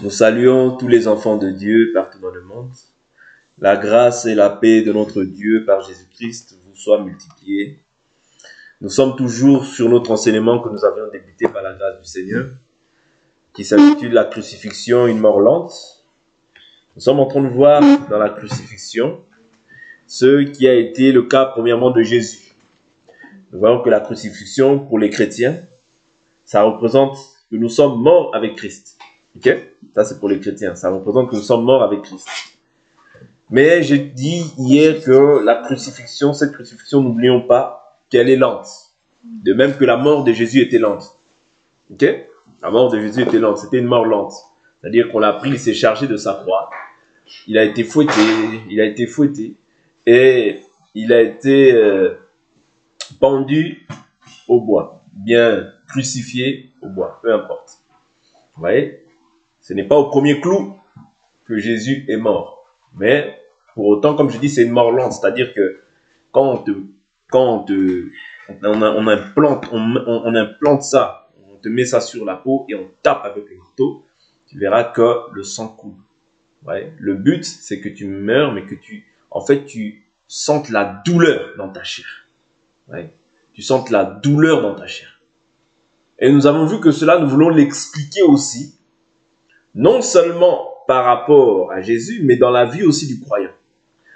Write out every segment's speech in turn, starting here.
Nous saluons tous les enfants de Dieu partout dans le monde. La grâce et la paix de notre Dieu par Jésus-Christ vous soient multipliées. Nous sommes toujours sur notre enseignement que nous avions débuté par la grâce du Seigneur, qui s'intitule La crucifixion, une mort lente. Nous sommes en train de voir dans la crucifixion ce qui a été le cas premièrement de Jésus. Nous voyons que la crucifixion pour les chrétiens, ça représente que nous sommes morts avec Christ. Ok? Ça c'est pour les chrétiens, ça représente que nous sommes morts avec Christ. Mais j'ai dit hier que la crucifixion, cette crucifixion, n'oublions pas qu'elle est lente. De même que la mort de Jésus était lente. Ok? La mort de Jésus était lente, c'était une mort lente. C'est-à-dire qu'on l'a pris, il s'est chargé de sa croix. Il a été fouetté, et il a été pendu au bois, bien crucifié au bois, peu importe. Vous voyez? Ce n'est pas au premier clou que Jésus est mort. Mais pour autant, comme je dis, c'est une mort lente. C'est-à-dire que quand on implante ça, on te met ça sur la peau et on tape avec le marteau, tu verras que le sang coule. Ouais. Le but, c'est que tu meurs, mais que tu sentes la douleur dans ta chair. Ouais. Tu sentes la douleur dans ta chair. Et nous avons vu que cela, nous voulons l'expliquer aussi, non seulement par rapport à Jésus, mais dans la vie aussi du croyant.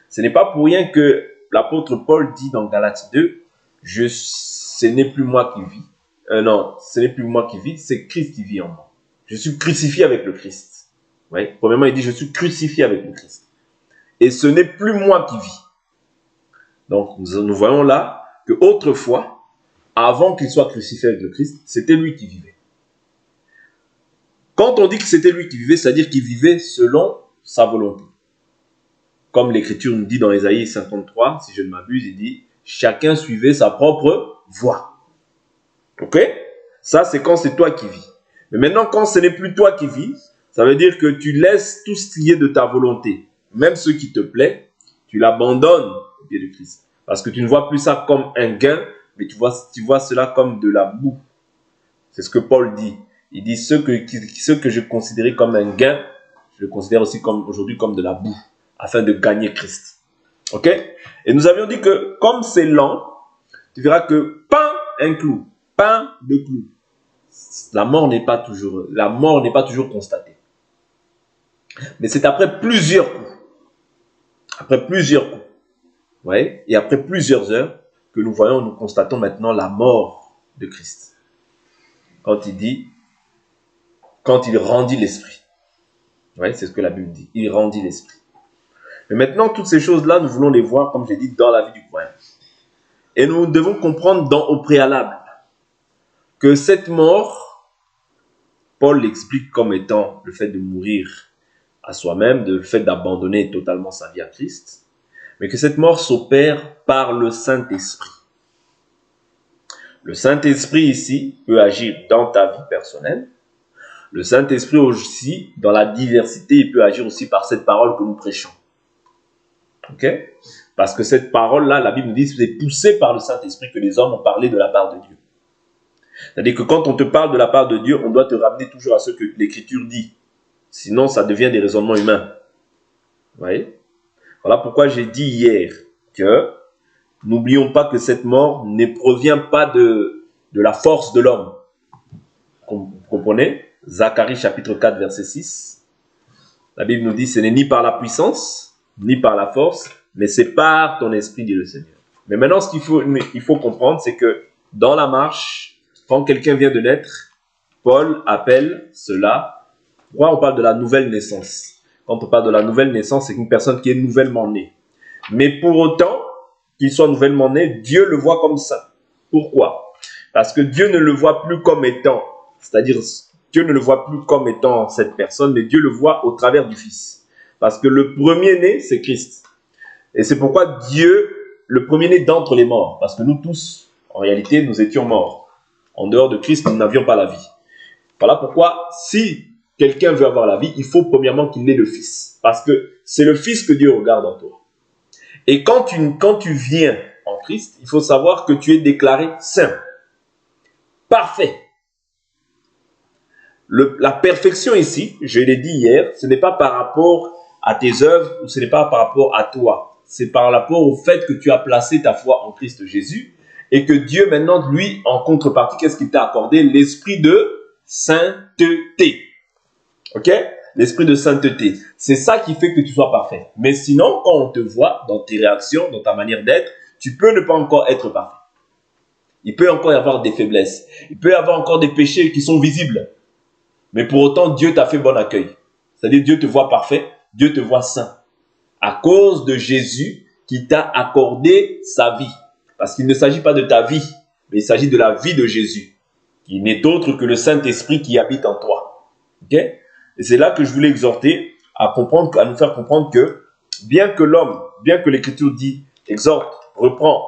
Ce n'est pas pour rien que l'apôtre Paul dit dans Galates 2, ce n'est plus moi qui vis. Ce n'est plus moi qui vis, c'est Christ qui vit en moi. Je suis crucifié avec le Christ. Ouais. Premièrement, il dit, je suis crucifié avec le Christ. Et ce n'est plus moi qui vis. Donc, nous voyons là que autrefois, avant qu'il soit crucifié avec le Christ, c'était lui qui vivait. Quand on dit que c'était lui qui vivait, c'est-à-dire qu'il vivait selon sa volonté. Comme l'Écriture nous dit dans Ésaïe 53, si je ne m'abuse, il dit « Chacun suivait sa propre voie ». Ok? Ça, c'est quand c'est toi qui vis. Mais maintenant, quand ce n'est plus toi qui vis, ça veut dire que tu laisses tout ce qui est de ta volonté, même ce qui te plaît, tu l'abandonnes au pied de Christ. Parce que tu ne vois plus ça comme un gain, mais tu vois cela comme de la boue. C'est ce que Paul dit. Il dit ce que je considérais comme un gain, je le considère aussi aujourd'hui comme de la boue, afin de gagner Christ. Ok? Et nous avions dit que comme c'est lent, tu verras que pas un clou, pas deux clous. La mort n'est pas toujours constatée. Mais c'est après plusieurs coups. Après plusieurs coups. Vous voyez? Et après plusieurs heures que nous constatons maintenant la mort de Christ. Quand il rendit l'esprit. Ouais, c'est ce que la Bible dit. Il rendit l'esprit. Mais maintenant, toutes ces choses-là, nous voulons les voir, comme j'ai dit, dans la vie du croyant. Et nous devons comprendre au préalable que cette mort, Paul l'explique comme étant le fait de mourir à soi-même, le fait d'abandonner totalement sa vie à Christ, mais que cette mort s'opère par le Saint-Esprit. Le Saint-Esprit ici peut agir dans ta vie personnelle. Le Saint-Esprit aussi, dans la diversité, il peut agir aussi par cette parole que nous prêchons. Ok? Parce que cette parole-là, la Bible nous dit, c'est poussé par le Saint-Esprit que les hommes ont parlé de la part de Dieu. C'est-à-dire que quand on te parle de la part de Dieu, on doit te ramener toujours à ce que l'Écriture dit. Sinon, ça devient des raisonnements humains. Vous voyez? Voilà pourquoi j'ai dit hier que n'oublions pas que cette mort ne provient pas de la force de l'homme. Vous comprenez? Zacharie chapitre 4 verset 6. La Bible nous dit, ce n'est ni par la puissance, ni par la force, mais c'est par ton esprit, dit le Seigneur. Mais maintenant, ce qu'il faut comprendre, c'est que dans la marche, quand quelqu'un vient de naître, Paul appelle cela, pourquoi on parle de la nouvelle naissance? Quand on parle de la nouvelle naissance, c'est une personne qui est nouvellement née. Mais pour autant qu'il soit nouvellement né, Dieu le voit comme ça. Pourquoi? Parce que Dieu ne le voit plus comme étant, c'est-à-dire Dieu ne le voit plus comme étant cette personne, mais Dieu le voit au travers du Fils. Parce que le premier-né, c'est Christ. Et c'est pourquoi Dieu, le premier-né d'entre les morts, parce que nous tous, en réalité, nous étions morts. En dehors de Christ, nous n'avions pas la vie. Voilà pourquoi, si quelqu'un veut avoir la vie, il faut premièrement qu'il ait le Fils. Parce que c'est le Fils que Dieu regarde en toi. Et quand tu viens en Christ, il faut savoir que tu es déclaré saint, parfait. La perfection ici, je l'ai dit hier, ce n'est pas par rapport à tes œuvres ou ce n'est pas par rapport à toi. C'est par rapport au fait que tu as placé ta foi en Christ Jésus et que Dieu maintenant, lui, en contrepartie, qu'est-ce qu'il t'a accordé? L'esprit de sainteté. Ok? L'esprit de sainteté. C'est ça qui fait que tu sois parfait. Mais sinon, quand on te voit dans tes réactions, dans ta manière d'être, tu peux ne pas encore être parfait. Il peut encore y avoir des faiblesses. Il peut y avoir encore des péchés qui sont visibles. Mais pour autant, Dieu t'a fait bon accueil. C'est-à-dire, Dieu te voit parfait, Dieu te voit saint. À cause de Jésus qui t'a accordé sa vie. Parce qu'il ne s'agit pas de ta vie, mais il s'agit de la vie de Jésus, qui n'est autre que le Saint-Esprit qui habite en toi. Ok? Et c'est là que je voulais exhorter à comprendre, à nous faire comprendre que, bien que l'homme, bien que l'Écriture dit, exhorte, reprend,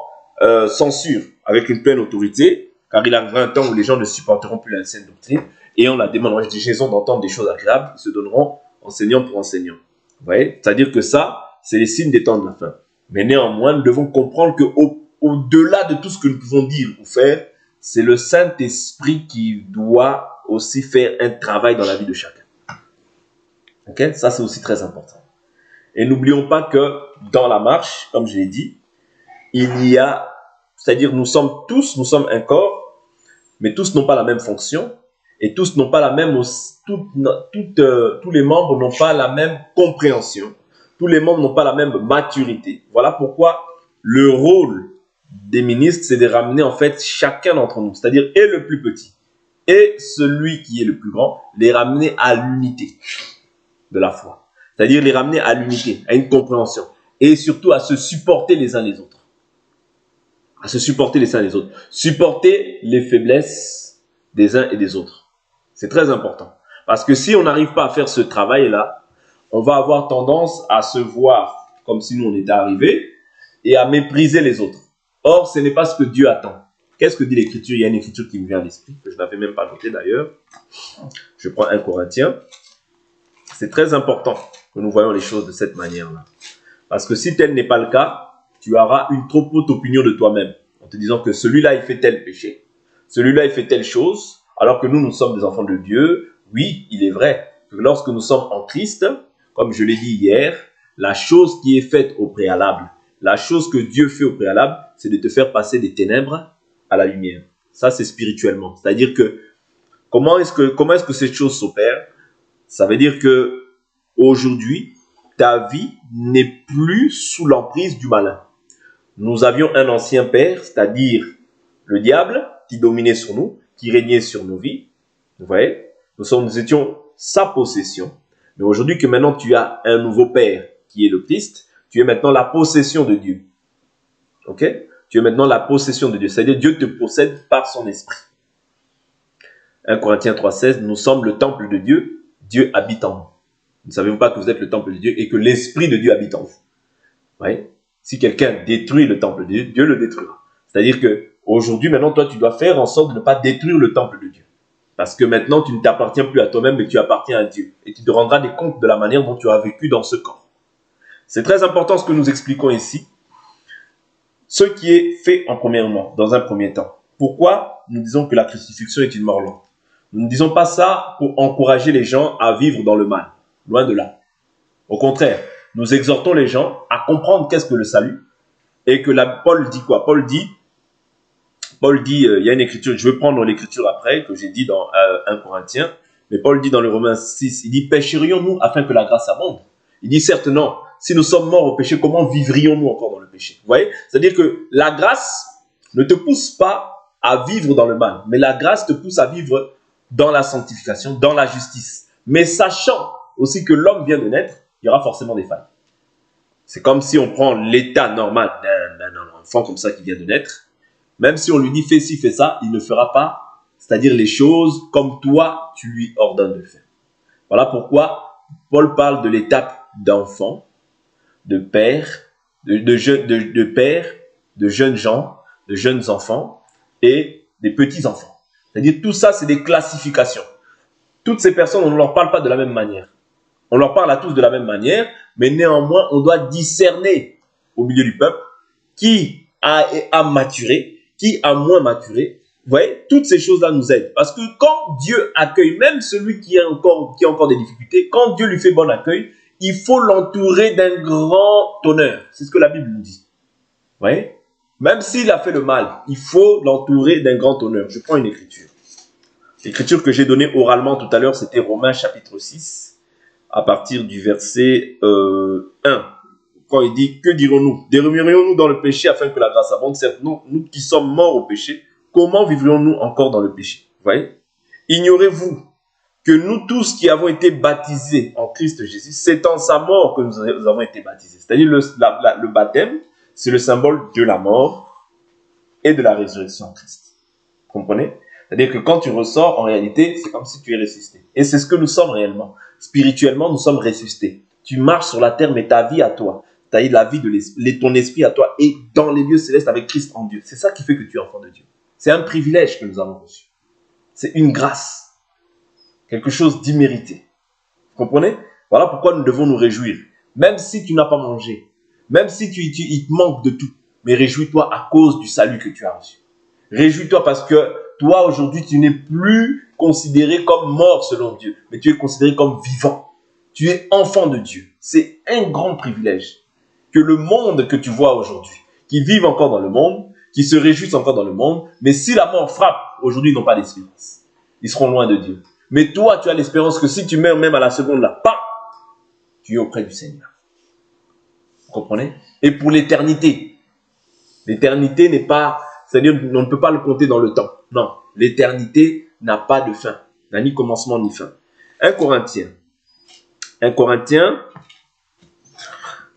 censure avec une pleine autorité, car il arrivera un temps où les gens ne supporteront plus l'ancienne doctrine, et on la demande, j'ai raison d'entendre des choses agréables, ils se donneront enseignants pour enseignants. Vous voyez? C'est-à-dire que ça, c'est les signes des temps de la fin. Mais néanmoins, nous devons comprendre qu'au-delà de tout ce que nous pouvons dire ou faire, c'est le Saint-Esprit qui doit aussi faire un travail dans la vie de chacun. Ok? Ça, c'est aussi très important. Et n'oublions pas que dans la marche, comme je l'ai dit, il y a, c'est-à-dire nous sommes un corps, mais tous n'ont pas la même fonction. Et tous n'ont pas la même, tous les membres n'ont pas la même compréhension. Tous les membres n'ont pas la même maturité. Voilà pourquoi le rôle des ministres, c'est de ramener en fait chacun d'entre nous, c'est-à-dire et le plus petit et celui qui est le plus grand, les ramener à l'unité de la foi. C'est-à-dire les ramener à l'unité, à une compréhension. Et surtout à se supporter les uns les autres. À se supporter les uns les autres. Supporter les faiblesses des uns et des autres. C'est très important. Parce que si on n'arrive pas à faire ce travail-là, on va avoir tendance à se voir comme si nous on était arrivés et à mépriser les autres. Or, ce n'est pas ce que Dieu attend. Qu'est-ce que dit l'Écriture? Il y a une Écriture qui me vient à l'esprit, que je n'avais même pas notée d'ailleurs. Je prends 1 Corinthiens. C'est très important que nous voyons les choses de cette manière-là. Parce que si tel n'est pas le cas, tu auras une trop haute opinion de toi-même. En te disant que celui-là, il fait tel péché. Celui-là, il fait telle chose. Alors que nous sommes des enfants de Dieu. Oui, il est vrai que lorsque nous sommes en Christ, comme je l'ai dit hier, la chose qui est faite au préalable, la chose que Dieu fait au préalable, c'est de te faire passer des ténèbres à la lumière. Ça, c'est spirituellement. C'est-à-dire que comment est-ce que cette chose s'opère? Ça veut dire que aujourd'hui, ta vie n'est plus sous l'emprise du malin. Nous avions un ancien père, c'est-à-dire le diable, qui dominait sur nous, qui régnait sur nos vies. Vous voyez, nous étions sa possession. Mais aujourd'hui que maintenant tu as un nouveau père, qui est le Christ, tu es maintenant la possession de Dieu. Ok? Tu es maintenant la possession de Dieu. C'est-à-dire Dieu te possède par son esprit. 1 Corinthiens 3,16, nous sommes le temple de Dieu, Dieu habite en nous. Ne savez-vous pas que vous êtes le temple de Dieu et que l'esprit de Dieu habite en vous? Vous voyez? Si quelqu'un détruit le temple de Dieu, Dieu le détruira. C'est-à-dire que aujourd'hui, maintenant, toi, tu dois faire en sorte de ne pas détruire le temple de Dieu. Parce que maintenant, tu ne t'appartiens plus à toi-même, mais tu appartiens à Dieu. Et tu te rendras des comptes de la manière dont tu as vécu dans ce corps. C'est très important ce que nous expliquons ici. Ce qui est fait dans un premier temps. Pourquoi nous disons que la crucifixion est une mort lente? Nous ne disons pas ça pour encourager les gens à vivre dans le mal. Loin de là. Au contraire, nous exhortons les gens à comprendre qu'est-ce que le salut. Et que Paul dit quoi? Paul dit, il y a une écriture, je vais prendre l'écriture après, que j'ai dit dans 1 Corinthiens, mais Paul dit dans le Romains 6, il dit, pécherions-nous afin que la grâce abonde? Il dit, certes non, si nous sommes morts au péché, comment vivrions-nous encore dans le péché? Vous voyez? C'est-à-dire que la grâce ne te pousse pas à vivre dans le mal, mais la grâce te pousse à vivre dans la sanctification, dans la justice. Mais sachant aussi que l'homme vient de naître, il y aura forcément des failles. C'est comme si on prend l'état normal d'un enfant comme ça qui vient de naître. Même si on lui dit fais ci, fais ça, il ne fera pas, c'est-à-dire les choses comme toi, tu lui ordonnes de le faire. Voilà pourquoi Paul parle de l'étape d'enfant, de père, de père, de jeunes gens, de jeunes enfants et des petits-enfants. C'est-à-dire tout ça, c'est des classifications. Toutes ces personnes, on ne leur parle pas de la même manière. On leur parle à tous de la même manière, mais néanmoins, on doit discerner au milieu du peuple qui a maturé, qui a moins maturé, voyez, toutes ces choses-là nous aident. Parce que quand Dieu accueille, même celui qui a encore des difficultés, quand Dieu lui fait bon accueil, il faut l'entourer d'un grand honneur. C'est ce que la Bible nous dit. Vous voyez? Même s'il a fait le mal, il faut l'entourer d'un grand honneur. Je prends une écriture. L'écriture que j'ai donnée oralement tout à l'heure, c'était Romains chapitre 6, à partir du verset 1. Quand il dit, que dirons-nous? Demeurions-nous dans le péché afin que la grâce abonde? Certes, nous qui sommes morts au péché, comment vivrions-nous encore dans le péché? Vous voyez? Ignorez-vous que nous tous qui avons été baptisés en Christ Jésus, c'est en sa mort que nous avons été baptisés. C'est-à-dire le baptême, c'est le symbole de la mort et de la résurrection en Christ. Vous comprenez? C'est-à-dire que quand tu ressors, en réalité, c'est comme si tu es ressuscité. Et c'est ce que nous sommes réellement. Spirituellement, nous sommes ressuscités. Tu marches sur la terre, mais ta vie à toi, c'est-à-dire la vie de ton esprit à toi est dans les lieux célestes avec Christ en Dieu. C'est ça qui fait que tu es enfant de Dieu. C'est un privilège que nous avons reçu. C'est une grâce. Quelque chose d'immérité. Vous comprenez? Voilà pourquoi nous devons nous réjouir. Même si tu n'as pas mangé, même si il te manque de tout, mais réjouis-toi à cause du salut que tu as reçu. Réjouis-toi parce que toi, aujourd'hui, tu n'es plus considéré comme mort selon Dieu, mais tu es considéré comme vivant. Tu es enfant de Dieu. C'est un grand privilège que le monde que tu vois aujourd'hui, qui vivent encore dans le monde, qui se réjouissent encore dans le monde, mais si la mort frappe, aujourd'hui, ils n'ont pas d'espérance. Ils seront loin de Dieu. Mais toi, tu as l'espérance que si tu meurs même à la seconde là, bam, tu es auprès du Seigneur. Vous comprenez? Et pour l'éternité. L'éternité n'est pas, c'est-à-dire on ne peut pas le compter dans le temps. Non, l'éternité n'a pas de fin, n'a ni commencement ni fin. 1 Corinthiens.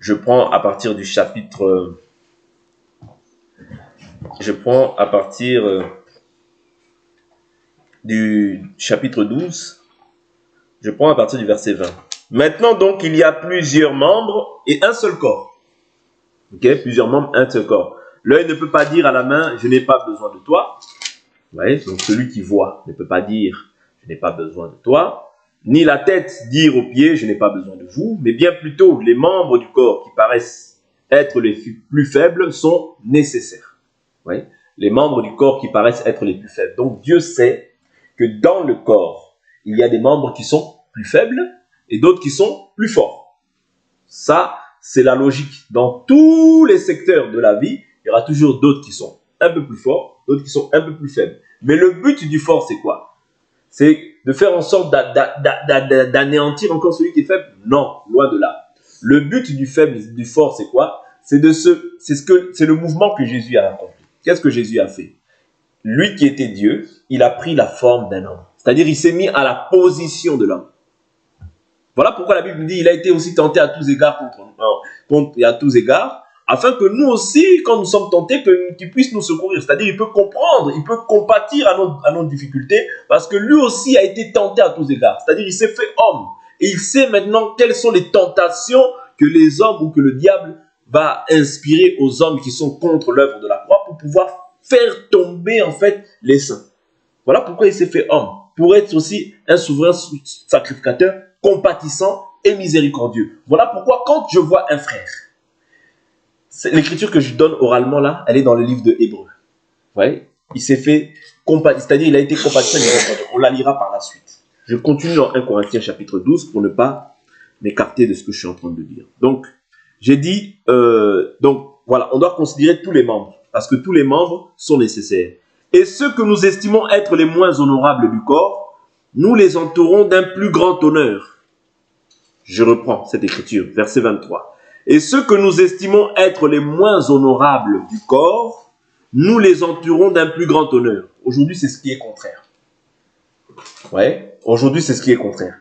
Je prends à partir du chapitre... du chapitre 12. Je prends à partir du verset 20. Maintenant donc, il y a plusieurs membres et un seul corps. Ok, plusieurs membres, un seul corps. L'œil ne peut pas dire à la main, je n'ai pas besoin de toi. Vous voyez, donc celui qui voit ne peut pas dire, je n'ai pas besoin de toi. Ni la tête dire aux pieds, je n'ai pas besoin de vous. Mais bien plutôt, les membres du corps qui paraissent être les plus faibles sont nécessaires. Vous voyez, les membres du corps qui paraissent être les plus faibles. Donc Dieu sait que dans le corps, il y a des membres qui sont plus faibles et d'autres qui sont plus forts. Ça, c'est la logique. Dans tous les secteurs de la vie, il y aura toujours d'autres qui sont un peu plus forts, d'autres qui sont un peu plus faibles. Mais le but du fort, c'est quoi? C'est de faire en sorte d'anéantir encore celui qui est faible? Non, loin de là. Le but du faible et du fort, c'est quoi? C'est le mouvement que Jésus a accompli. Qu'est-ce que Jésus a fait? Lui qui était Dieu, il a pris la forme d'un homme. C'est-à-dire, il s'est mis à la position de l'homme. Voilà pourquoi la Bible dit il a été aussi tenté à tous égards à tous égards, afin que nous aussi, quand nous sommes tentés, qu'il puisse nous secourir. C'est-à-dire, il peut comprendre, il peut compatir à nos difficultés, parce que lui aussi a été tenté à tous égards. C'est-à-dire, il s'est fait homme. Et il sait maintenant quelles sont les tentations que les hommes ou que le diable va inspirer aux hommes qui sont contre l'œuvre de la croix pour pouvoir faire tomber en fait les saints. Voilà pourquoi il s'est fait homme, pour être aussi un souverain sacrificateur, compatissant et miséricordieux. Voilà pourquoi quand je vois un frère, l'écriture que je donne oralement là, elle est dans le livre de Hébreux. Vous voyez, il s'est fait c'est-à-dire il a été compatissant et miséricordieux. On la lira par la suite. Je continue dans 1 Corinthiens chapitre 12 pour ne pas m'écarter de ce que je suis en train de dire. Donc, j'ai dit, donc voilà, on doit considérer tous les membres, parce que tous les membres sont nécessaires. Et ceux que nous estimons être les moins honorables du corps, nous les entourons d'un plus grand honneur. Je reprends cette écriture, verset 23. Et ceux que nous estimons être les moins honorables du corps, nous les entourons d'un plus grand honneur. Aujourd'hui, c'est ce qui est contraire. Ouais, aujourd'hui, c'est ce qui est contraire.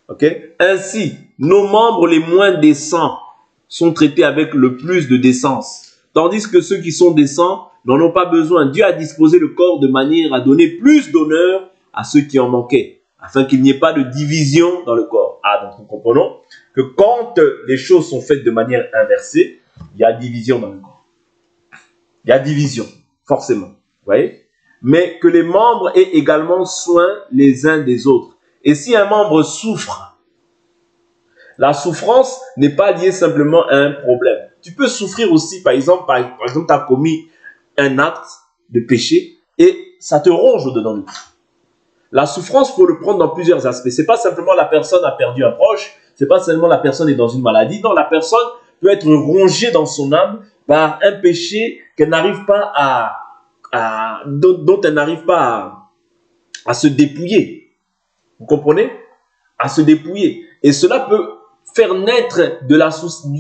Ok? Ainsi, nos membres les moins décents sont traités avec le plus de décence, tandis que ceux qui sont décents n'en ont pas besoin. Dieu a disposé le corps de manière à donner plus d'honneur à ceux qui en manquaient, afin qu'il n'y ait pas de division dans le corps. Ah, donc nous comprenons que quand les choses sont faites de manière inversée, il y a division dans le corps. Il y a division, forcément. Vous voyez? Mais que les membres aient également soin les uns des autres. Et si un membre souffre, la souffrance n'est pas liée simplement à un problème. Tu peux souffrir aussi, par exemple, tu as commis un acte de péché et ça te ronge au-dedans de nous. La souffrance, il faut le prendre dans plusieurs aspects. Ce n'est pas simplement la personne a perdu un proche, ce n'est pas seulement la personne est dans une maladie. Non, la personne peut être rongée dans son âme par un péché qu'elle n'arrive pas dont elle n'arrive pas à se dépouiller. Vous comprenez? À se dépouiller. Et cela peut faire naître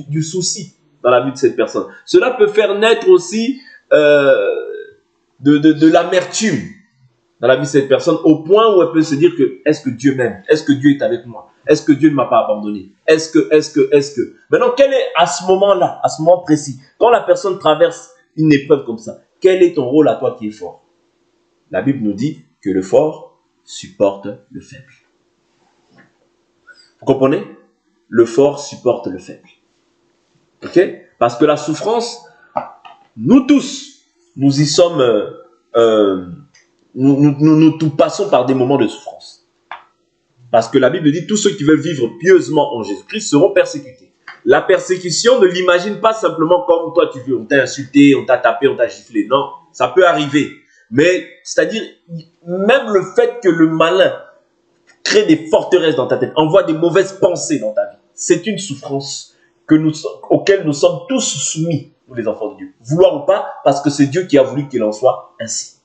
du souci dans la vie de cette personne. Cela peut faire naître aussi de l'amertume dans la vie de cette personne, au point où elle peut se dire que est-ce que Dieu m'aime? Est-ce que Dieu est avec moi? Est-ce que Dieu ne m'a pas abandonné? Est-ce que... Maintenant, quel est à ce moment-là, à ce moment précis, quand la personne traverse une épreuve comme ça, quel est ton rôle à toi qui est fort? La Bible nous dit que le fort supporte le faible. Vous comprenez? Le fort supporte le faible. Ok? Parce que la souffrance, nous tous, nous y sommes... Nous passons par des moments de souffrance. Parce que la Bible dit, tous ceux qui veulent vivre pieusement en Jésus-Christ seront persécutés. La persécution, ne l'imagine pas simplement comme toi tu veux, on t'a insulté, on t'a tapé, on t'a giflé. Non, ça peut arriver. Mais, c'est-à-dire, même le fait que le malin crée des forteresses dans ta tête, envoie des mauvaises pensées dans ta vie, c'est une souffrance auquel nous sommes tous soumis, nous les enfants de Dieu. Vouloir ou pas, parce que c'est Dieu qui a voulu qu'il en soit ainsi.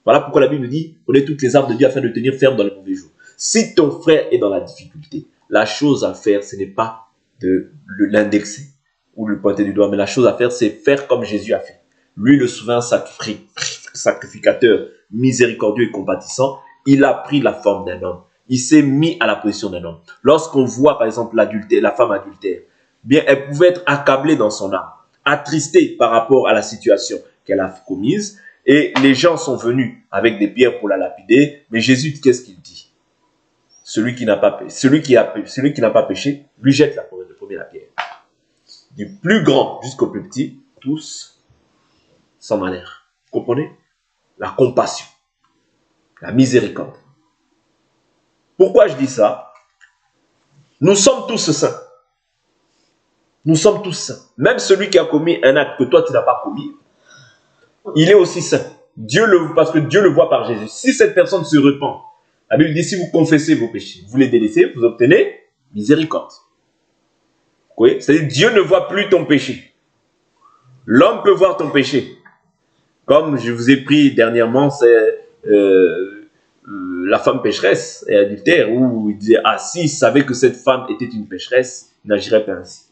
Voilà pourquoi la Bible nous dit, prenez toutes les armes de Dieu afin de tenir ferme dans les mauvais jours. Si ton frère est dans la difficulté, la chose à faire, ce n'est pas de l'indexer ou de le pointer du doigt, mais la chose à faire, c'est faire comme Jésus a fait. Lui, le souverain sacrificateur, miséricordieux et compatissant, il a pris la forme d'un homme. Il s'est mis à la position d'un homme. Lorsqu'on voit, par exemple, la femme adultère, bien, elle pouvait être accablée dans son âme, attristée par rapport à la situation qu'elle a commise. Et les gens sont venus avec des pierres pour la lapider. Mais Jésus, qu'est-ce qu'il dit? Celui qui n'a pas péché, lui jette la première pierre. Du plus grand jusqu'au plus petit, tous s'en allèrent. Vous comprenez? La compassion, la miséricorde. Pourquoi je dis ça? Nous sommes tous saints. Nous sommes tous saints. Même celui qui a commis un acte que toi tu n'as pas commis, il est aussi saint. Parce que Dieu le voit par Jésus. Si cette personne se repent, la Bible dit, si vous confessez vos péchés, vous les délaissez, vous obtenez miséricorde. Oui, c'est-à-dire Dieu ne voit plus ton péché. L'homme peut voir ton péché. Comme je vous ai pris dernièrement, c'est la femme pécheresse et adultère, où il disait, ah, s'il savait que cette femme était une pécheresse, il n'agirait pas ainsi.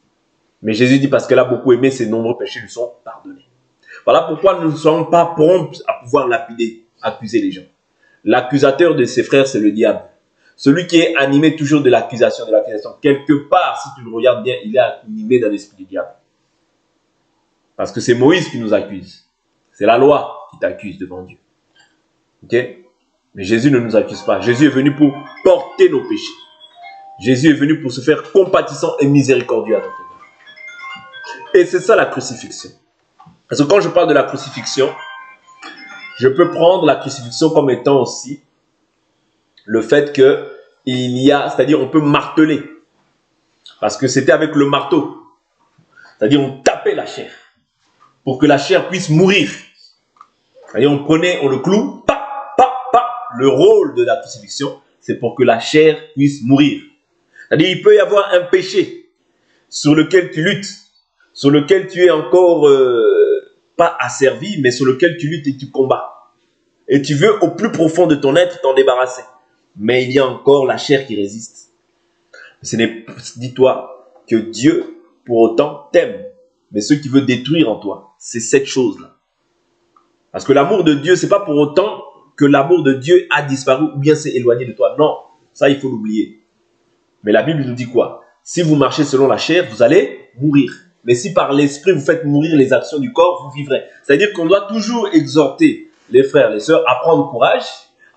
Mais Jésus dit, parce qu'elle a beaucoup aimé, ses nombreux péchés lui sont pardonnés. Voilà pourquoi nous ne sommes pas prompts à pouvoir lapider, accuser les gens. L'accusateur de ses frères, c'est le diable. Celui qui est animé toujours de l'accusation, quelque part, si tu le regardes bien, il est animé dans l'esprit du diable. Parce que c'est Moïse qui nous accuse. C'est la loi qui t'accuse devant Dieu. Ok? Mais Jésus ne nous accuse pas. Jésus est venu pour porter nos péchés. Jésus est venu pour se faire compatissant et miséricordieux à notre égard. Et c'est ça la crucifixion. Parce que quand je parle de la crucifixion, je peux prendre la crucifixion comme étant aussi le fait que c'est-à-dire on peut marteler. Parce que c'était avec le marteau. C'est-à-dire on tapait la chair pour que la chair puisse mourir. C'est-à-dire on le cloue, Le rôle de la crucifixion, c'est pour que la chair puisse mourir. C'est-à-dire il peut y avoir un péché sur lequel tu luttes, sur lequel tu es encore pas asservi, mais sur lequel tu luttes et tu combats. Et tu veux au plus profond de ton être t'en débarrasser. Mais il y a encore la chair qui résiste. Dis-toi que Dieu, pour autant, t'aime. Mais ce qu'il veut détruire en toi, c'est cette chose-là. Parce que l'amour de Dieu, c'est pas pour autant que l'amour de Dieu a disparu ou bien s'est éloigné de toi. Non, ça il faut l'oublier. Mais la Bible nous dit quoi? Si vous marchez selon la chair, vous allez mourir. Mais si par l'esprit vous faites mourir les actions du corps, vous vivrez. C'est-à-dire qu'on doit toujours exhorter les frères, les sœurs à prendre courage,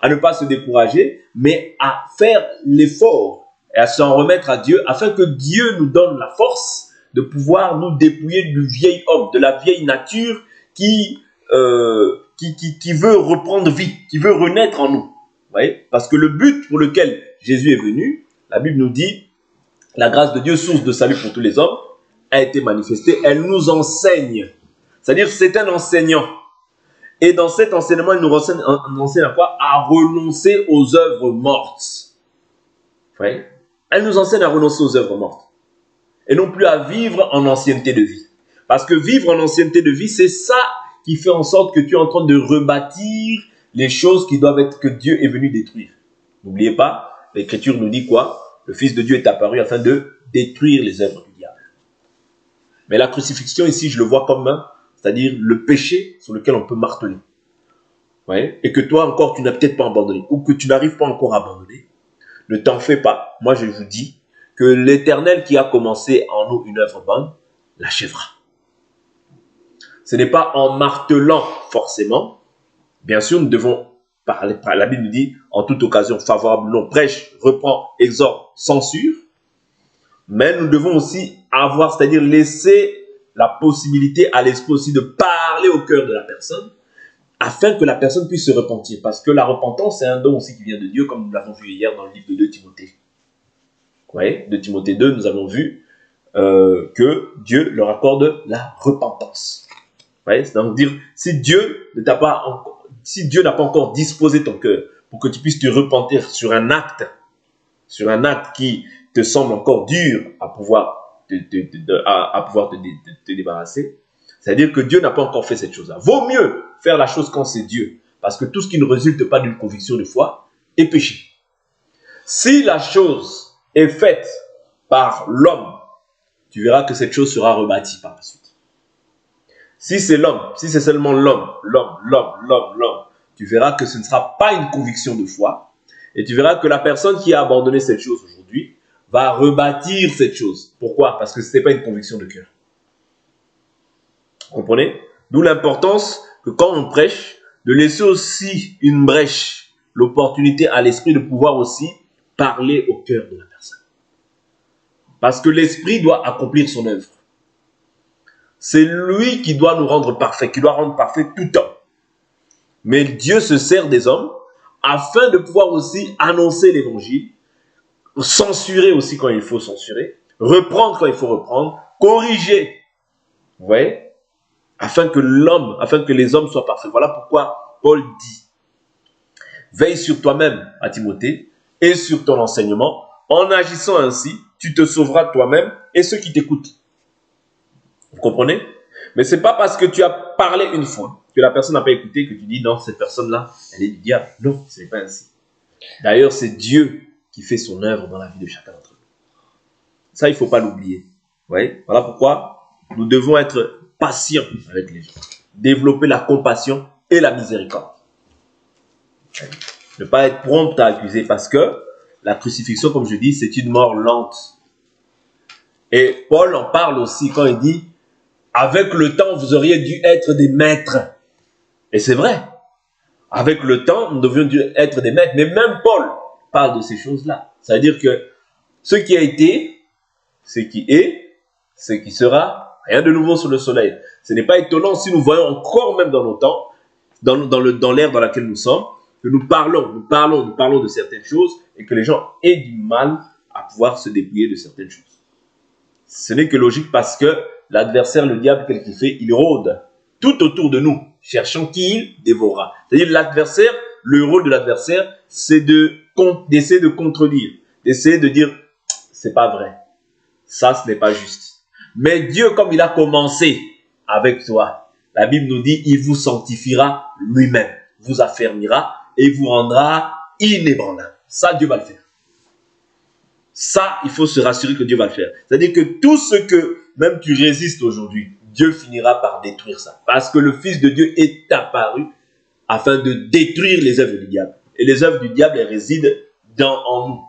à ne pas se décourager, mais à faire l'effort et à s'en remettre à Dieu afin que Dieu nous donne la force de pouvoir nous dépouiller du vieil homme, de la vieille nature qui veut reprendre vie, qui veut renaître en nous. Vous voyez? Parce que le but pour lequel Jésus est venu, la Bible nous dit, la grâce de Dieu, source de salut pour tous les hommes, a été manifestée. Elle nous enseigne. C'est-à-dire c'est un enseignant. Et dans cet enseignement, il nous enseigne à quoi? À renoncer aux œuvres mortes. Vous voyez? Elle nous enseigne à renoncer aux œuvres mortes. Et non plus à vivre en ancienneté de vie. Parce que vivre en ancienneté de vie, c'est ça qui fait en sorte que tu es en train de rebâtir les choses qui doivent être, que Dieu est venu détruire. N'oubliez pas, l'Écriture nous dit quoi? Le Fils de Dieu est apparu afin de détruire les œuvres du diable. Mais la crucifixion ici, je le vois comme, c'est-à-dire le péché sur lequel on peut marteler. Ouais. Et que toi encore, tu n'as peut-être pas abandonné, ou que tu n'arrives pas encore à abandonner. Ne t'en fais pas. Moi, je vous dis que l'Éternel qui a commencé en nous une œuvre bonne, l'achèvera. Ce n'est pas en martelant forcément. Bien sûr, nous devons parler. La Bible nous dit, en toute occasion favorable, non, prêche, reprend, exhorte, censure. Mais nous devons aussi avoir, c'est-à-dire laisser la possibilité à l'esprit aussi de parler au cœur de la personne, afin que la personne puisse se repentir. Parce que la repentance, c'est un don aussi qui vient de Dieu, comme nous l'avons vu hier dans le livre de 2 Timothée. Vous voyez, de Timothée 2, nous avons vu que Dieu leur accorde la repentance. Vous voyez, c'est donc dire, si Dieu n'a pas encore disposé ton cœur pour que tu puisses te repentir sur un acte qui te semble encore dur à pouvoir te débarrasser, c'est-à-dire que Dieu n'a pas encore fait cette chose-là. Vaut mieux faire la chose quand c'est Dieu, parce que tout ce qui ne résulte pas d'une conviction de foi est péché. Si la chose est faite par l'homme, tu verras que cette chose sera rebâtie par la suite. Si c'est l'homme, si c'est seulement l'homme, tu verras que ce ne sera pas une conviction de foi, et tu verras que la personne qui a abandonné cette chose aujourd'hui va rebâtir cette chose. Pourquoi? Parce que ce n'est pas une conviction de cœur. Vous comprenez? D'où l'importance que quand on prêche, de laisser aussi une brèche, l'opportunité à l'esprit de pouvoir aussi parler au cœur de la personne. Parce que l'esprit doit accomplir son œuvre. C'est lui qui doit nous rendre parfaits, qui doit rendre parfaits tout le temps. Mais Dieu se sert des hommes afin de pouvoir aussi annoncer l'évangile, censurer aussi quand il faut censurer, reprendre quand il faut reprendre, corriger. Vous voyez? Afin que les hommes soient parfaits. Voilà pourquoi Paul dit, veille sur toi-même à Timothée et sur ton enseignement. En agissant ainsi, tu te sauveras toi-même et ceux qui t'écoutent. Vous comprenez? Mais ce n'est pas parce que tu as parlé une fois, que la personne n'a pas écouté, que tu dis non, cette personne-là, elle est du diable. Non, ce n'est pas ainsi. D'ailleurs, c'est Dieu qui fait son œuvre dans la vie de chacun d'entre nous. Ça, il ne faut pas l'oublier. Vous voyez? Voilà pourquoi nous devons être patients avec les gens. Développer la compassion et la miséricorde. Ne pas être prompt à accuser parce que la crucifixion, comme je dis, c'est une mort lente. Et Paul en parle aussi quand il dit avec le temps, vous auriez dû être des maîtres. Et c'est vrai. Avec le temps, nous devions dû être des maîtres. Mais même Paul parle de ces choses-là. C'est-à-dire que ce qui a été, ce qui est, ce qui sera, rien de nouveau sous le soleil. Ce n'est pas étonnant si nous voyons encore même dans nos temps, dans l'ère dans laquelle nous sommes, que nous parlons de certaines choses et que les gens aient du mal à pouvoir se dépouiller de certaines choses. Ce n'est que logique parce que l'adversaire, le diable, quel qu'il fait, il rôde tout autour de nous, cherchant qui il dévorera. C'est-à-dire l'adversaire, le rôle de l'adversaire, c'est d'essayer de contredire, d'essayer de dire, c'est pas vrai, ça ce n'est pas juste. Mais Dieu, comme il a commencé avec toi, la Bible nous dit, il vous sanctifiera lui-même, vous affermira et vous rendra inébranlable. Ça, Dieu va le faire. Ça, il faut se rassurer que Dieu va le faire. C'est-à-dire que tout ce que même tu résistes aujourd'hui, Dieu finira par détruire ça. Parce que le Fils de Dieu est apparu afin de détruire les œuvres du diable. Et les œuvres du diable, elles résident en nous.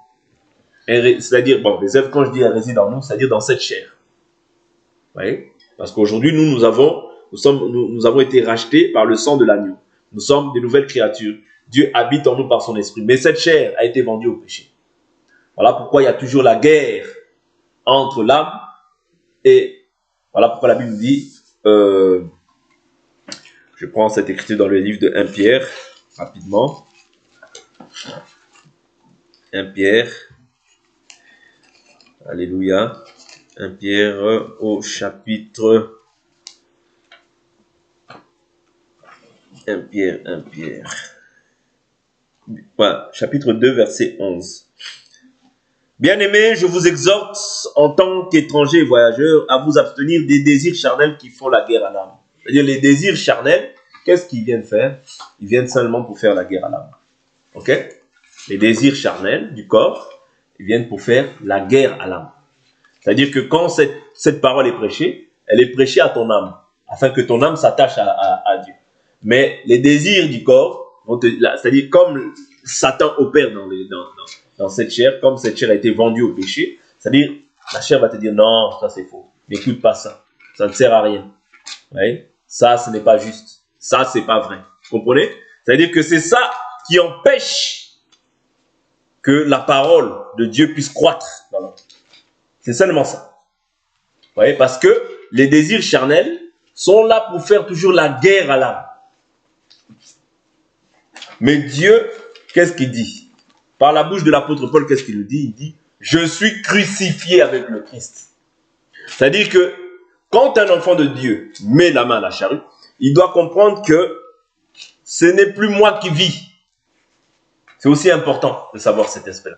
C'est-à-dire, bon, les œuvres, quand je dis elles résident en nous, c'est-à-dire dans cette chair. Vous voyez? Parce qu'aujourd'hui, nous avons été rachetés par le sang de l'agneau. Nous sommes des nouvelles créatures. Dieu habite en nous par son esprit. Mais cette chair a été vendue au péché. Voilà pourquoi il y a toujours la guerre entre l'âme et voilà pourquoi la Bible dit, je prends cette écriture dans le livre de 1 Pierre, rapidement. 1 Pierre, alléluia, 1 Pierre au chapitre 1 Pierre, 1 Pierre. Voilà, chapitre 2, verset 11. Bien-aimés, je vous exhorte, en tant qu'étrangers et voyageurs, à vous abstenir des désirs charnels qui font la guerre à l'âme. C'est-à-dire, les désirs charnels, qu'est-ce qu'ils viennent faire? Ils viennent seulement pour faire la guerre à l'âme. Ok? Les désirs charnels du corps, ils viennent pour faire la guerre à l'âme. C'est-à-dire que quand cette parole est prêchée, elle est prêchée à ton âme, afin que ton âme s'attache à Dieu. Mais les désirs du corps, c'est-à-dire comme Satan opère dans cette chair, comme cette chair a été vendue au péché, c'est-à-dire la chair va te dire non, ça c'est faux, n'écoute pas ça, ça ne sert à rien. Ouais? Ça, ce n'est pas juste, ça c'est pas vrai. Vous comprenez? C'est-à-dire que c'est ça qui empêche que la parole de Dieu puisse croître dans l'homme. C'est seulement ça. Vous voyez? Parce que les désirs charnels sont là pour faire toujours la guerre à l'âme. Mais Dieu, qu'est-ce qu'il dit? Par la bouche de l'apôtre Paul, qu'est-ce qu'il nous dit? Il dit, je suis crucifié avec le Christ. C'est-à-dire que quand un enfant de Dieu met la main à la charrue, il doit comprendre que ce n'est plus moi qui vis. C'est aussi important de savoir cet aspect-là.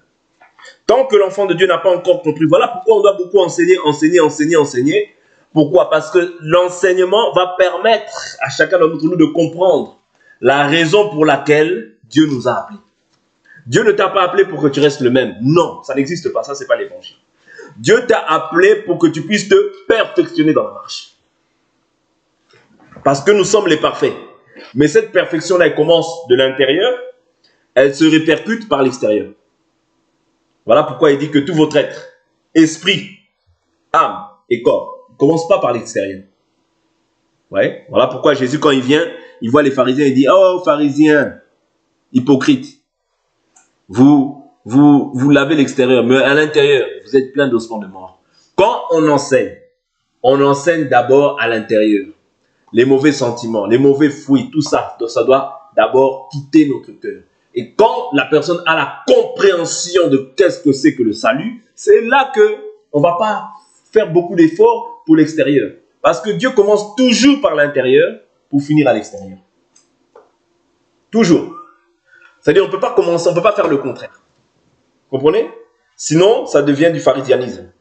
Tant que l'enfant de Dieu n'a pas encore compris, voilà pourquoi on doit beaucoup enseigner. Pourquoi? Parce que l'enseignement va permettre à chacun d'entre nous de comprendre la raison pour laquelle Dieu nous a appelés. Dieu ne t'a pas appelé pour que tu restes le même. Non, ça n'existe pas. Ça, ce n'est pas l'évangile. Dieu t'a appelé pour que tu puisses te perfectionner dans la marche. Parce que nous sommes les parfaits. Mais cette perfection-là, elle commence de l'intérieur, elle se répercute par l'extérieur. Voilà pourquoi il dit que tout votre être, esprit, âme et corps, ne commence pas par l'extérieur. Ouais. Voilà pourquoi Jésus, quand il vient, il voit les pharisiens, il dit, oh pharisiens, hypocrites, vous lavez l'extérieur, mais à l'intérieur, vous êtes plein d'ossements de mort. Quand on enseigne d'abord à l'intérieur. Les mauvais sentiments, les mauvais fruits, tout ça, donc ça doit d'abord quitter notre cœur. Et quand la personne a la compréhension de qu'est-ce que c'est que le salut, c'est là qu'on ne va pas faire beaucoup d'efforts pour l'extérieur. Parce que Dieu commence toujours par l'intérieur pour finir à l'extérieur. Toujours. C'est-à-dire, on ne peut pas commencer, on ne peut pas faire le contraire. Vous comprenez? Sinon, ça devient du pharisianisme.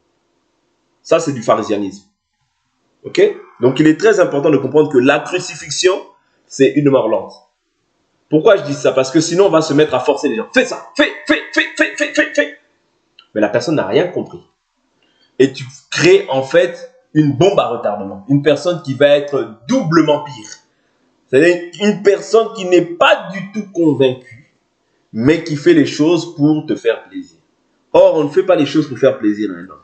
Ça, c'est du pharisianisme. Ok? Donc, il est très important de comprendre que la crucifixion, c'est une mort lente. Pourquoi je dis ça? Parce que sinon, on va se mettre à forcer les gens. Fais ça, fais. Mais la personne n'a rien compris. Et tu crées en fait une bombe à retardement. Une personne qui va être doublement pire. C'est-à-dire une personne qui n'est pas du tout convaincue, mais qui fait les choses pour te faire plaisir. Or, on ne fait pas les choses pour faire plaisir à un homme.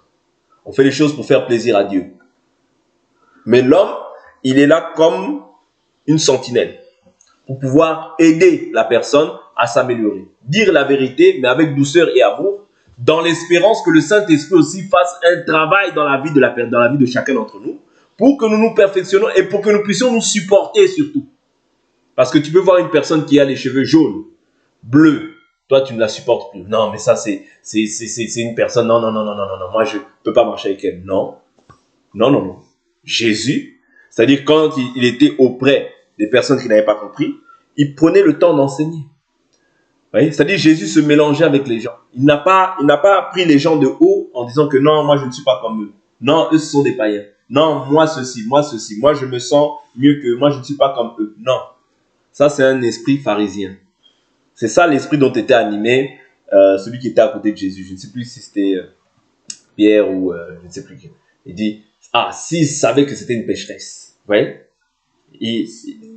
On fait les choses pour faire plaisir à Dieu. Mais l'homme, il est là comme une sentinelle pour pouvoir aider la personne à s'améliorer. Dire la vérité, mais avec douceur et amour, dans l'espérance que le Saint-Esprit aussi fasse un travail dans la vie de chacun d'entre nous, pour que nous nous perfectionnons et pour que nous puissions nous supporter surtout. Parce que tu peux voir une personne qui a les cheveux jaunes, bleus, toi tu ne la supportes plus. Non, mais ça c'est une personne, non, moi je ne peux pas marcher avec elle. Non. Jésus, c'est-à-dire quand il était auprès des personnes qui n'avaient pas compris, il prenait le temps d'enseigner. C'est-à-dire Jésus se mélangeait avec les gens. Il n'a pas pris les gens de haut en disant que non, moi je ne suis pas comme eux. Non, eux ce sont des païens. Non, moi ceci, moi je me sens mieux qu'eux, moi je ne suis pas comme eux. Non, ça c'est un esprit pharisien. C'est ça l'esprit dont était animé celui qui était à côté de Jésus. Je ne sais plus si c'était Pierre ou je ne sais plus qui. Il dit, ah, s'il savait que c'était une pécheresse. Vous voyez?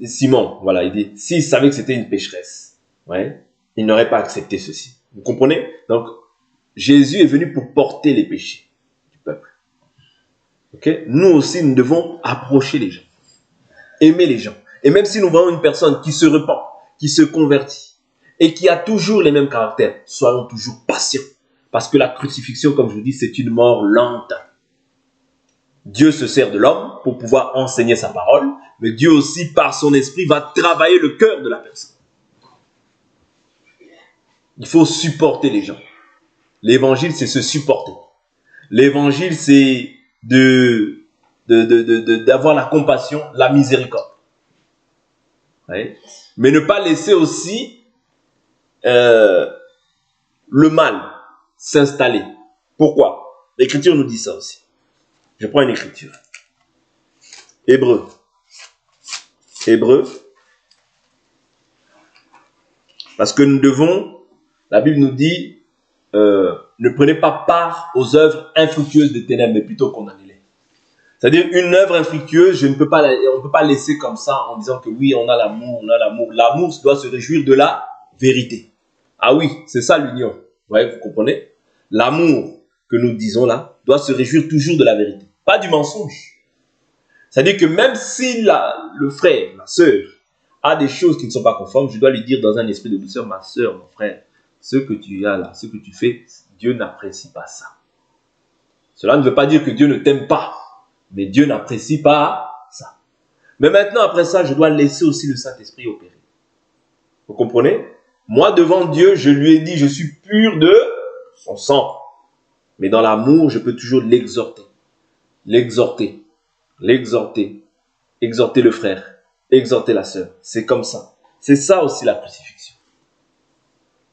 Simon, voilà, il dit, s'il savait que c'était une pécheresse, ouais, il n'aurait pas accepté ceci. Vous comprenez? Donc, Jésus est venu pour porter les péchés du peuple. Okay? Nous aussi, nous devons approcher les gens, aimer les gens. Et même si nous voyons une personne qui se repent, qui se convertit, et qui a toujours les mêmes caractères, soyons toujours patients. Parce que la crucifixion, comme je vous dis, c'est une mort lente. Dieu se sert de l'homme pour pouvoir enseigner sa parole, mais Dieu aussi, par son esprit, va travailler le cœur de la personne. Il faut supporter les gens. L'évangile, c'est se supporter. L'évangile, c'est d'avoir la compassion, la miséricorde. Ouais. Mais ne pas laisser aussi le mal s'installer. Pourquoi? L'Écriture nous dit ça aussi. Je prends une écriture. Hébreu. Hébreu. Parce que nous devons, la Bible nous dit, ne prenez pas part aux œuvres infructueuses des ténèbres, mais plutôt condamnez-les. C'est-à-dire, une œuvre infructueuse, on ne peut pas laisser comme ça en disant que oui, on a l'amour, on a l'amour. L'amour doit se réjouir de la vérité. Ah oui, c'est ça l'union. Ouais, vous comprenez? L'amour que nous disons là doit se réjouir toujours de la vérité, pas du mensonge. C'est-à-dire que même si le frère, la sœur, a des choses qui ne sont pas conformes, je dois lui dire dans un esprit de douceur, ma sœur, mon frère, ce que tu as là, ce que tu fais, Dieu n'apprécie pas ça. Cela ne veut pas dire que Dieu ne t'aime pas, mais Dieu n'apprécie pas ça. Mais maintenant, après ça, je dois laisser aussi le Saint-Esprit opérer. Vous comprenez? Moi, devant Dieu, je lui ai dit, je suis pur de son sang. Mais dans l'amour, je peux toujours l'exhorter. L'exhorter. L'exhorter. Exhorter le frère. Exhorter la sœur. C'est comme ça. C'est ça aussi la crucifixion.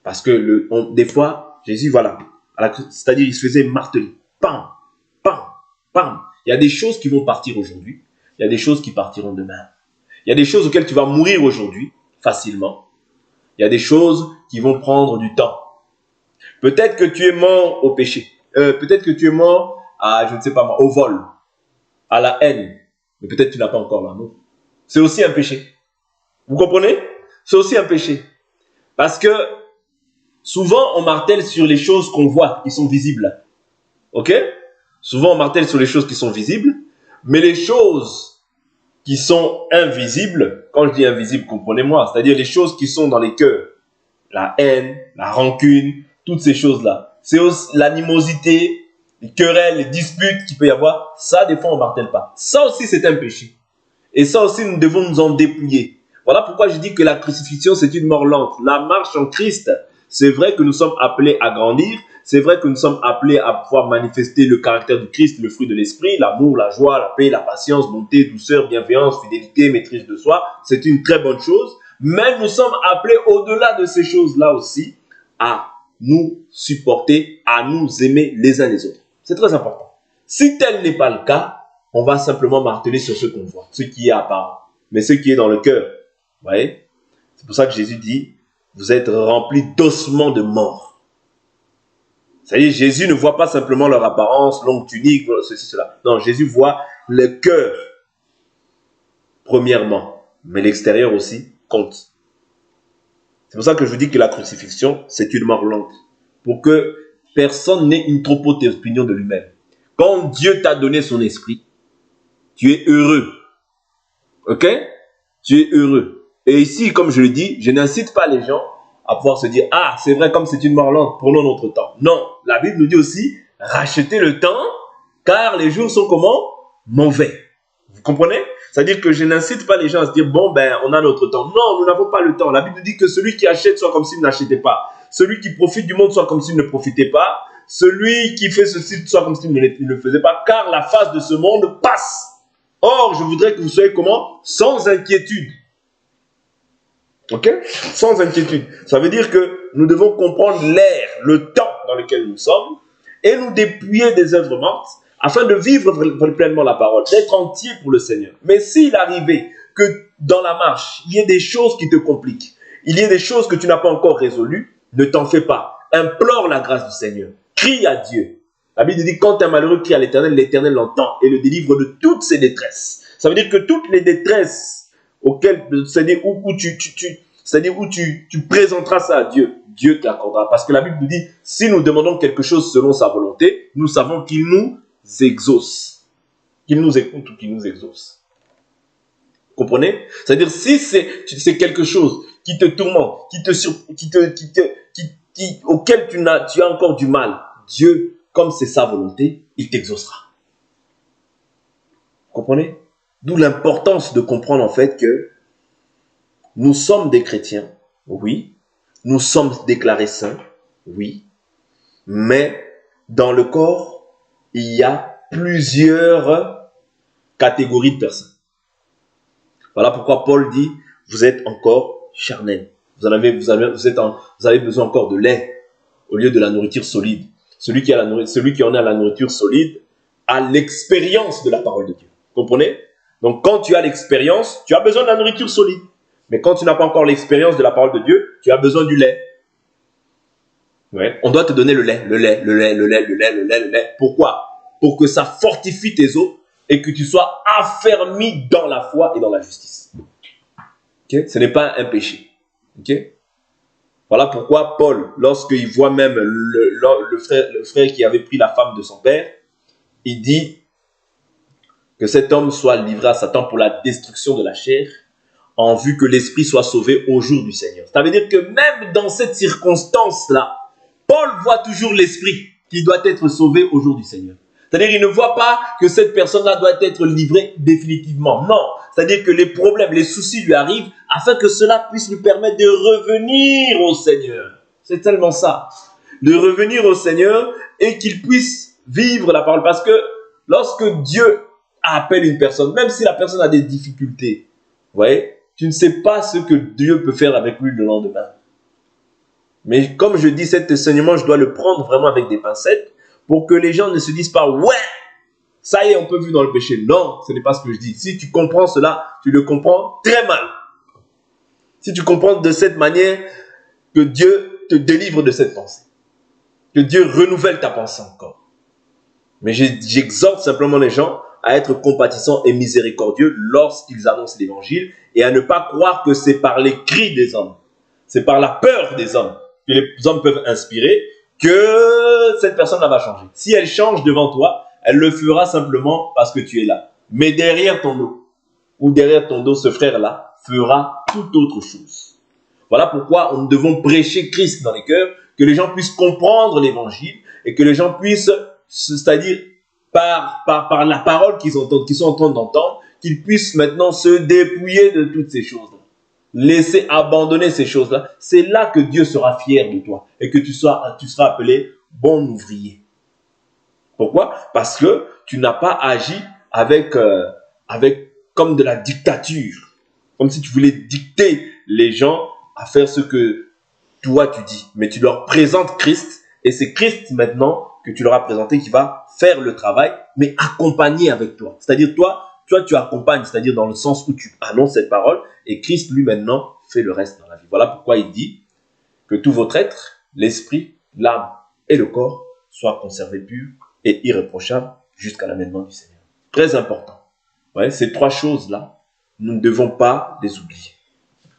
Parce que des fois, Jésus, voilà. C'est-à-dire, il se faisait marteler. Pam, pam, pam. Il y a des choses qui vont partir aujourd'hui. Il y a des choses qui partiront demain. Il y a des choses auxquelles tu vas mourir aujourd'hui, facilement. Il y a des choses qui vont prendre du temps. Peut-être que tu es mort au péché. Peut-être que tu es mort à, je ne sais pas moi, au vol, à la haine. Mais peut-être que tu n'as pas encore l'amour. C'est aussi un péché. Vous comprenez? C'est aussi un péché. Parce que souvent, on martèle sur les choses qu'on voit, qui sont visibles. Ok? Souvent, on martèle sur les choses qui sont visibles. Mais les choses qui sont invisibles, quand je dis invisibles, comprenez-moi, c'est-à-dire les choses qui sont dans les cœurs, la haine, la rancune, toutes ces choses-là. C'est aussi l'animosité, les querelles, les disputes qu'il peut y avoir. Ça, des fois, on ne martèle pas. Ça aussi, c'est un péché. Et ça aussi, nous devons nous en dépouiller. Voilà pourquoi je dis que la crucifixion, c'est une mort lente. La marche en Christ, c'est vrai que nous sommes appelés à grandir. C'est vrai que nous sommes appelés à pouvoir manifester le caractère du Christ, le fruit de l'esprit, l'amour, la joie, la paix, la patience, bonté, douceur, bienveillance, fidélité, maîtrise de soi. C'est une très bonne chose. Mais nous sommes appelés au-delà de ces choses-là aussi à nous supporter, à nous aimer les uns les autres. C'est très important. Si tel n'est pas le cas, on va simplement marteler sur ce qu'on voit, ce qui est apparent. Mais ce qui est dans le cœur, vous voyez? C'est pour ça que Jésus dit, vous êtes remplis d'ossements de mort. C'est-à-dire, Jésus ne voit pas simplement leur apparence, longue tunique, ceci, cela. Non, Jésus voit le cœur, premièrement. Mais l'extérieur aussi compte. C'est pour ça que je vous dis que la crucifixion, c'est une mort lente. Pour que personne n'ait une trop haute opinion de lui-même. Quand Dieu t'a donné son esprit, tu es heureux. Ok? Tu es heureux. Et ici, comme je le dis, je n'incite pas les gens à pouvoir se dire, ah, c'est vrai, comme c'est une mort lente, prenons notre temps. Non, la Bible nous dit aussi, rachetez le temps, car les jours sont comment? Mauvais. Vous comprenez? C'est-à-dire que je n'incite pas les gens à se dire, bon, ben, on a notre temps. Non, nous n'avons pas le temps. La Bible nous dit que celui qui achète soit comme s'il n'achetait pas. Celui qui profite du monde soit comme s'il ne profitait pas. Celui qui fait ceci soit comme s'il ne le faisait pas, car la face de ce monde passe. Or, je voudrais que vous soyez comment? Sans inquiétude. Ok? Sans inquiétude. Ça veut dire que nous devons comprendre l'ère, le temps dans lequel nous sommes et nous dépouiller des œuvres mortes afin de vivre pleinement la parole, d'être entier pour le Seigneur. Mais s'il arrivait que dans la marche, il y ait des choses qui te compliquent, il y ait des choses que tu n'as pas encore résolues, ne t'en fais pas. Implore la grâce du Seigneur. Crie à Dieu. La Bible dit, quand un malheureux crie à l'Éternel, l'Éternel l'entend et le délivre de toutes ses détresses. Ça veut dire que toutes les détresses auxquelles, c'est-à-dire où tu présenteras ça à Dieu, Dieu t'accordera. Parce que la Bible nous dit, si nous demandons quelque chose selon sa volonté, nous savons qu'il nous exauce. Qu'il nous écoute ou qu'il nous exauce. Vous comprenez? C'est-à-dire, si c'est quelque chose qui te tourmente, auquel tu as encore du mal, Dieu, comme c'est sa volonté, il t'exaucera. Vous comprenez? D'où l'importance de comprendre en fait que nous sommes des chrétiens, oui. Nous sommes déclarés saints, oui. Mais dans le corps, il y a plusieurs catégories de personnes. Voilà pourquoi Paul dit, vous êtes encore charnel. Vous avez besoin encore de lait au lieu de la nourriture solide. Celui qui en est à la nourriture solide a l'expérience de la parole de Dieu. Vous comprenez? Donc quand tu as l'expérience, tu as besoin de la nourriture solide. Mais quand tu n'as pas encore l'expérience de la parole de Dieu, tu as besoin du lait. Ouais. On doit te donner le lait. Pourquoi? Pour que ça fortifie tes os et que tu sois affermi dans la foi et dans la justice. Okay? Ce n'est pas un péché. Okay? Voilà pourquoi Paul, lorsqu'il voit même le frère qui avait pris la femme de son père, il dit que cet homme soit livré à Satan pour la destruction de la chair, en vue que l'esprit soit sauvé au jour du Seigneur. Ça veut dire que même dans cette circonstance-là, Paul voit toujours l'esprit qui doit être sauvé au jour du Seigneur. C'est-à-dire qu'il ne voit pas que cette personne-là doit être livrée définitivement. Non, c'est-à-dire que les problèmes, les soucis lui arrivent afin que cela puisse lui permettre de revenir au Seigneur. C'est tellement ça. De revenir au Seigneur et qu'il puisse vivre la parole. Parce que lorsque Dieu appelle une personne, même si la personne a des difficultés, vous voyez, tu ne sais pas ce que Dieu peut faire avec lui le lendemain. Mais comme je dis, cet enseignement, je dois le prendre vraiment avec des pincettes pour que les gens ne se disent pas « Ouais, ça y est, on peut vivre dans le péché ». Non, ce n'est pas ce que je dis. Si tu comprends cela, tu le comprends très mal. Si tu comprends de cette manière que Dieu te délivre de cette pensée. Que Dieu renouvelle ta pensée encore. Mais j'exhorte simplement les gens à être compatissants et miséricordieux lorsqu'ils annoncent l'évangile et à ne pas croire que c'est par les cris des hommes, c'est par la peur des hommes que les hommes peuvent inspirer que cette personne-là va changer. Si elle change devant toi, elle le fera simplement parce que tu es là. Mais derrière ton dos, ou derrière ton dos, ce frère-là fera toute autre chose. Voilà pourquoi nous devons prêcher Christ dans les cœurs, que les gens puissent comprendre l'évangile et que les gens puissent, c'est-à-dire par la parole qu'ils sont en train d'entendre, qu'ils puissent maintenant se dépouiller de toutes ces choses-là. Laisser abandonner ces choses-là. C'est là que Dieu sera fier de toi et que tu seras appelé bon ouvrier. Pourquoi? Parce que tu n'as pas agi avec comme de la dictature. Comme si tu voulais dicter les gens à faire ce que toi tu dis. Mais tu leur présentes Christ et c'est Christ maintenant que tu leur as présenté qui va faire le travail, mais accompagné avec toi. C'est-à-dire toi, tu accompagnes, c'est-à-dire dans le sens où tu annonces cette parole, et Christ, lui, maintenant, fait le reste dans la vie. Voilà pourquoi il dit que tout votre être, l'esprit, l'âme et le corps, soient conservés purs et irréprochables jusqu'à l'avènement du Seigneur. Très important. Ouais, ces trois choses-là, nous ne devons pas les oublier.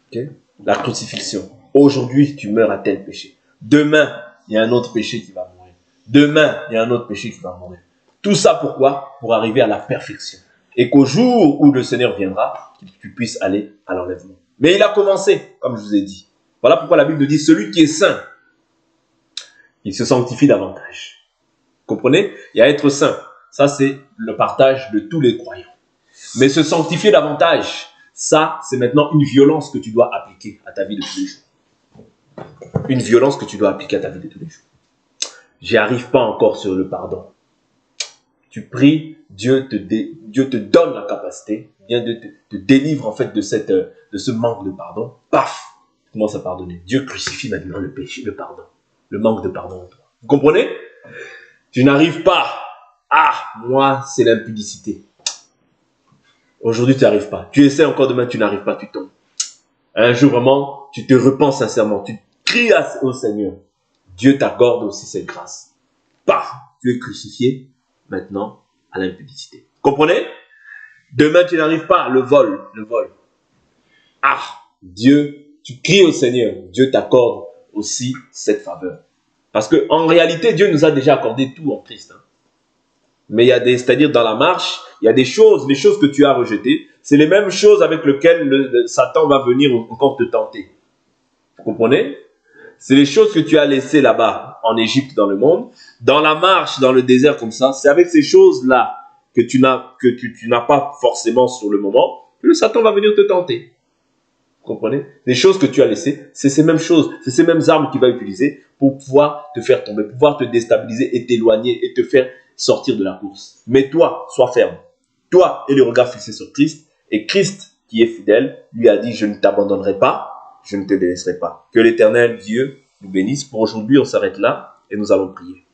Okay? La crucifixion. Aujourd'hui, tu meurs à tel péché. Demain, il y a un autre péché qui va mourir. Demain, il y a un autre péché qui va mourir. Tout ça pourquoi? Pour arriver à la perfection. Et qu'au jour où le Seigneur viendra, que tu puisses aller à l'enlèvement. Mais il a commencé, comme je vous ai dit. Voilà pourquoi la Bible dit, celui qui est saint, il se sanctifie davantage. Vous comprenez? Il y a être saint. Ça, c'est le partage de tous les croyants. Mais se sanctifier davantage, ça, c'est maintenant une violence que tu dois appliquer à ta vie de tous les jours. Une violence que tu dois appliquer à ta vie de tous les jours. J'y arrive pas encore sur le pardon. Tu pries, Dieu te donne la capacité, bien te délivre en fait de ce manque de pardon. Paf, tu commences à pardonner. Dieu crucifie maintenant le péché, le pardon, le manque de pardon en toi. Vous comprenez? Tu n'arrives pas. Ah, moi, c'est l'impudicité. Aujourd'hui, tu n'arrives pas. Tu essaies encore demain, tu n'arrives pas, tu tombes. Un jour, vraiment, tu te repens sincèrement. Tu cries au Seigneur. Dieu t'accorde aussi cette grâce. Paf, tu es crucifié maintenant à l'impudicité. Comprenez? Demain, tu n'arrives pas. Le vol. Ah, Dieu, tu cries au Seigneur. Dieu t'accorde aussi cette faveur. Parce que en réalité, Dieu nous a déjà accordé tout en Christ. Hein. Mais il y a c'est-à-dire dans la marche, il y a les choses que tu as rejetées, c'est les mêmes choses avec lesquelles Satan va venir encore te tenter. Vous comprenez? C'est les choses que tu as laissées là-bas, en Égypte, dans le monde. Dans la marche, dans le désert comme ça, c'est avec ces choses-là que tu n'as pas forcément sur le moment, que le Satan va venir te tenter. Vous comprenez? Les choses que tu as laissées, c'est ces mêmes choses, c'est ces mêmes armes qu'il va utiliser pour pouvoir te faire tomber, pouvoir te déstabiliser et t'éloigner et te faire sortir de la course. Mais toi, sois ferme. Toi et le regard fixé sur Christ. Et Christ qui est fidèle, lui a dit, je ne t'abandonnerai pas, je ne te délaisserai pas. Que l'Éternel Dieu nous bénisse. Pour aujourd'hui, on s'arrête là et nous allons prier.